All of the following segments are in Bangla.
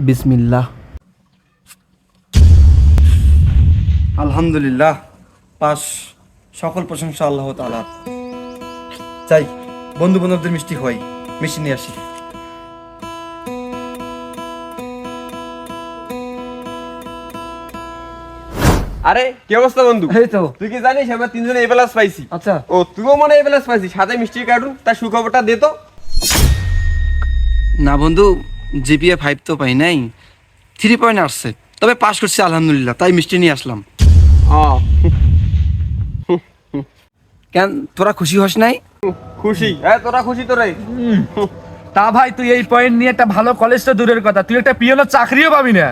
বিসমিল্লাহ। আলহামদুলিল্লাহ, পাস। সকল প্রশংসা আল্লাহ তাআলার। যাই বন্ধু বান্ধবদের মিষ্টি খাওয়াই, মিষ্টি নিয়ে আসি। আরে কি অবস্থা বন্ধু? এই তো। তুই কি জানিস আমরা তিনজনে এ প্লাস পাইছি? আচ্ছা। ও তুইও মনে এ প্লাস পাইছিস, সাথে মিষ্টির কার্টুন। তার সুখবরটা দে তো। না বন্ধু, জিপিএ 5 তো পাই নাই, 3 পয়েন্ট আসছে, তবে পাস করছি আলহামদুলিল্লাহ, তাই মিষ্টি নিয়ে আসলাম। ও কেন তোরা খুশি হস নাই? খুশি? হ্যাঁ তোরা খুশি তো রে। তা ভাই তুই এই পয়েন্ট নিয়ে একটা ভালো কলেজ তো দূরের কথা, তুই একটা পিয়নের চাকরিও পাবি না।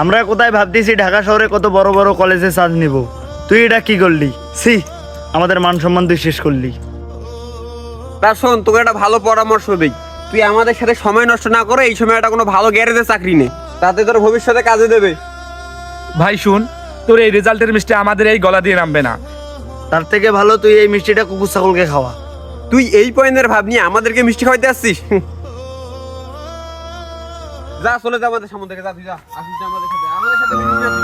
আমরা কোথায় ভাবতেছি ঢাকা শহরে কত বড় বড় কলেজে চান্স নিব, তুই এটা কি করলি? সি, আমাদের মান সম্মান তুই শেষ করলি। তা শোন, তোকে একটা ভালো পরামর্শ দেই। তুই আমাদের সাথে সময় নষ্ট না করে এই সময় একটা কোনো ভালো গ্যারেজে চাকরি নে, তাতে তোর ভবিষ্যতে কাজে দেবে। ভাই শুন, তোর এই রেজাল্টের মিষ্টি আমাদের এই গলা দিয়ে নামবে না। তার থেকে ভালো তুই এই মিষ্টিটা কুকুর ছাগলকে খাওয়া। তুই এই পয়েন্টের ভাব নিয়ে আমাদেরকে মিষ্টি খাওয়াইতে আসছিস? যা চলে যা আমাদের সামনে থেকে, যা তুই যা, আসিস না আমাদের সাথে, আমাদের সাথে মিষ্টি খাওয়াতে।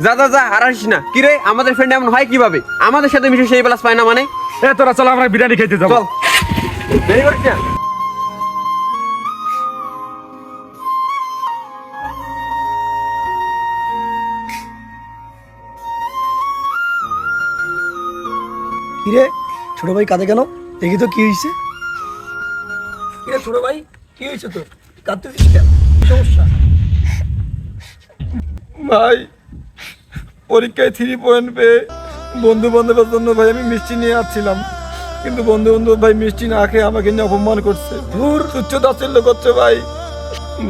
যা যা যা, আর আসিস না। কি রে, আমাদের ফ্রেন্ড এমন হয় কিভাবে? আমাদের সাথে মিশে সেই প্লাস পায় না মানে? এ তোরা চল, আমরা বিরিয়ানি খেতে যাবো। চল, দেরি করিস না। কিরে ছোট ভাই কাঁদে কেন? দেখি তো কি হয়েছে। কিরে ছোট ভাই, কি হয়েছে তোর? কাঁদতেছিস কেন? কি সমস্যা? ভাই, পরীক্ষায় 3 পয়েন্ট পেয়ে বন্ধু বান্ধবের জন্য ভাই আমি মিষ্টি নিয়ে আসছিলাম, কিন্তু বন্ধু বান্ধব ভাই মিষ্টি না খেয়ে আমাকে নিয়ে অপমান করছে, ধুর তুচ্ছ তাচ্ছিল্য করছে ভাই।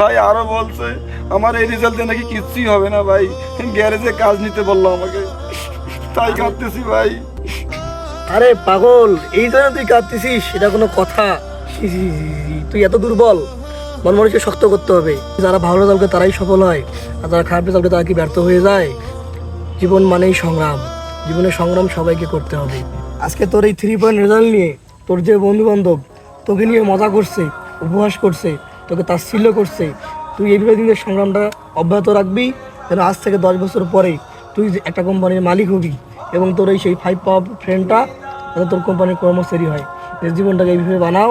ভাই আরো বলছে আমার এই রেজাল্টে নাকি কিচ্ছুই হবে না ভাই, গ্যারেজে কাজ নিতে বললো আমাকে, তাই কাঁদতেছি ভাই। আরে পাগল, এই জন্য তুই কাঁদতেছিস? এটা কোনো কথা? ছি, ছি, ছি, ছি, তুই এত দুর্বল? মন মানুষকে শক্ত করতে হবে। যারা ভালো রেজাল্ট করে তারাই সফল হয়, আর যারা খারাপ রেজাল্ট করে তারা কি ব্যর্থ হয়ে যায়? জীবন মানেই সংগ্রাম, জীবনের সংগ্রাম সবাইকে করতে হবে। আজকে তোর এই 3 পয়েন্ট রেজাল্ট নিয়ে তোর যে বন্ধু বান্ধব তোকে নিয়ে মজা করছে, উপহাস করছে, তোকে তাচ্ছিল্য করছে, তুই এইভাবে দিনের সংগ্রামটা অব্যাহত রাখবি, যেন আজ থেকে 10 বছর পরে তুই যে একটা কোম্পানির মালিক হবি, এবং তোর এই সেই 5 পাওয়া ফ্রেন্ডটা যাতে তোর কোম্পানির কর্মচারী হয়। নিজের জীবনটাকে এইভাবে বানাও,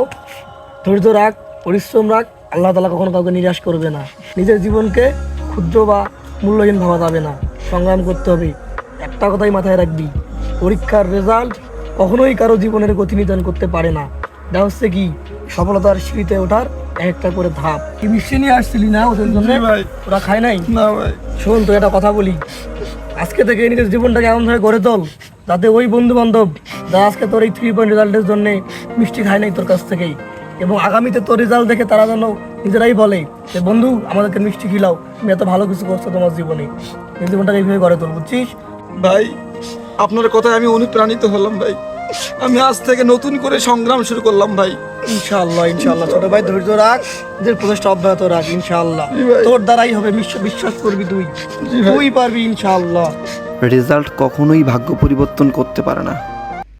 ধৈর্য রাখ, পরিশ্রম রাখ। আল্লাহ তাআলা কখনো কাউকে নিরাশ করবে না। নিজের জীবনকে ক্ষুদ্র বা মূল্যহীন ভাবা যাবে না, সংগ্রাম করতে হবে। একটা কথাই মাথায় রাখবি, পরীক্ষার রেজাল্ট কখনোই কারো জীবনের গতি নির্ধারণ করতে পারে না। এটা হচ্ছে কি সফলতার সিঁড়িতে ওঠার একটা করে ধাপ। কি মিষ্টি নিয়ে আসছিলি না ওদের জন্য? ভাই। ওরা খায় নাই? না ভাই। শোন, তোর একটা কথা বলি, আজকে থেকে নিজের জীবনটাকে এমনভাবে গড়ে তোল যাতে ওই বন্ধু বান্ধব যারা আজকে তোর এই 3 পয়েন্ট রেজাল্টের জন্য মিষ্টি খায় নাই তোর কাছ থেকেই, এবং আগামীতে তোর রেজাল্ট দেখে তারা যেন নিজেরাই বলে যে বন্ধু আমাদেরকে মিষ্টি খিলাও, তুমি এত ভালো কিছু করছো তোমার জীবনে। নিজের জীবনটাকে এইভাবে গড়ে তোল, বুঝছিস? ভাই আপনার কথায় আমি অনুপ্রাণিত হলাম ভাই, আমি আজ থেকে নতুন করে সংগ্রাম শুরু করলাম ভাই। ইনশাআল্লাহ ইনশাআল্লাহ ছোট ভাই, ধৈর্য রাখ, নিজের প্রচেষ্টা অব্যাহত রাখ। ইনশাআল্লাহ জি ভাই। তোর দ্বারাই হবে, বিশ্বাস করবি তুই, জি ভাই। তুই পারবি ইনশাআল্লাহ। রেজাল্ট কখনোই ভাগ্য পরিবর্তন করতে পারে না।